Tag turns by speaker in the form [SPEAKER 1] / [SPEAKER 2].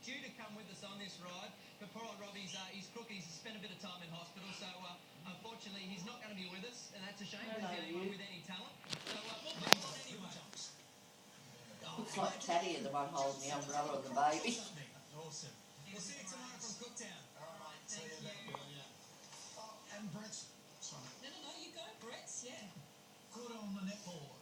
[SPEAKER 1] due to come with us on this ride, but poor old Robbie's he's crook. He's spent a bit of time in hospital, so unfortunately he's not going to be with us, and that's a shame because he's the only one with any talent. So we'll move on anyway.
[SPEAKER 2] Looks like Taddy is the one holding the umbrella of the baby.
[SPEAKER 3] Awesome.
[SPEAKER 1] We'll see you tomorrow from Cooktown.
[SPEAKER 3] All right,
[SPEAKER 1] Thank
[SPEAKER 3] see you
[SPEAKER 1] you.
[SPEAKER 3] then. Oh, and Brett's, sorry,
[SPEAKER 4] No, you go, Brett, yeah.
[SPEAKER 3] good on the netball.